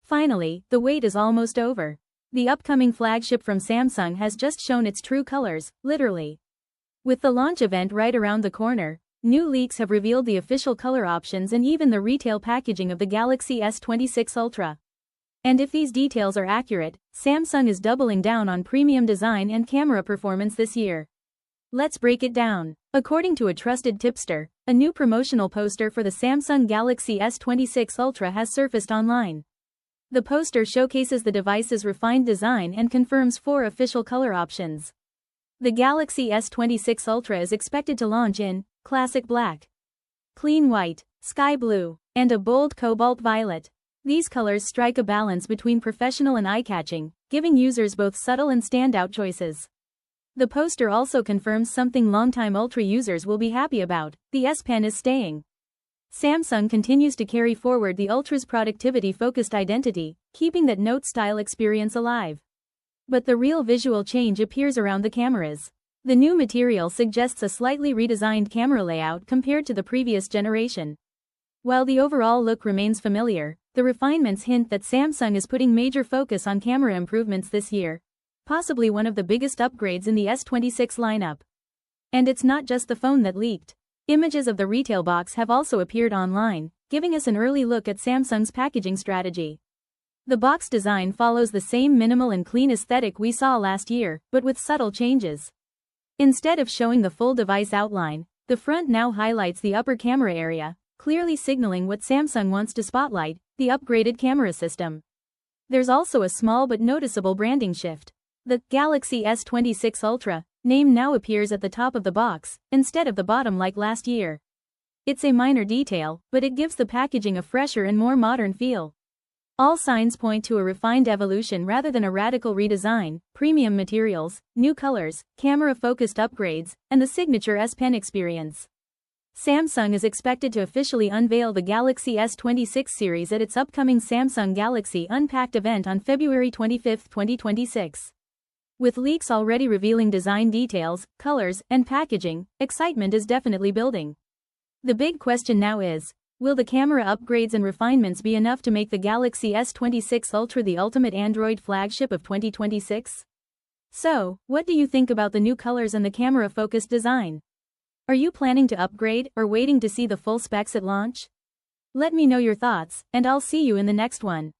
Finally, the wait is almost over. The upcoming flagship from Samsung has just shown its true colors, literally. With the launch event right around the corner, new leaks have revealed the official color options and even the retail packaging of the Galaxy S26 Ultra. And if these details are accurate, Samsung is doubling down on premium design and camera performance this year. Let's break it down. According to a trusted tipster, a new promotional poster for the Samsung Galaxy S26 Ultra has surfaced online. The poster showcases the device's refined design and confirms 4 official color options. The Galaxy S26 Ultra is expected to launch in classic black, clean white, sky blue, and a bold cobalt violet. These colors strike a balance between professional and eye-catching, giving users both subtle and standout choices. The poster also confirms something longtime Ultra users will be happy about: the S Pen is staying. Samsung continues to carry forward the Ultra's productivity-focused identity, keeping that note-style experience alive. But the real visual change appears around the cameras. The new material suggests a slightly redesigned camera layout compared to the previous generation. While the overall look remains familiar, the refinements hint that Samsung is putting major focus on camera improvements this year, possibly one of the biggest upgrades in the S26 lineup. And it's not just the phone that leaked. Images of the retail box have also appeared online, giving us an early look at Samsung's packaging strategy. The box design follows the same minimal and clean aesthetic we saw last year, but with subtle changes. Instead of showing the full device outline, the front now highlights the upper camera area, clearly signaling what Samsung wants to spotlight: the upgraded camera system. There's also a small but noticeable branding shift. The Galaxy S26 Ultra name now appears at the top of the box, instead of the bottom like last year. It's a minor detail, but it gives the packaging a fresher and more modern feel. All signs point to a refined evolution rather than a radical redesign: premium materials, new colors, camera-focused upgrades, and the signature S Pen experience. Samsung is expected to officially unveil the Galaxy S26 series at its upcoming Samsung Galaxy Unpacked event on February 25, 2026. With leaks already revealing design details, colors, and packaging, excitement is definitely building. The big question now is, will the camera upgrades and refinements be enough to make the Galaxy S26 Ultra the ultimate Android flagship of 2026? So, what do you think about the new colors and the camera-focused design? Are you planning to upgrade or waiting to see the full specs at launch? Let me know your thoughts, and I'll see you in the next one.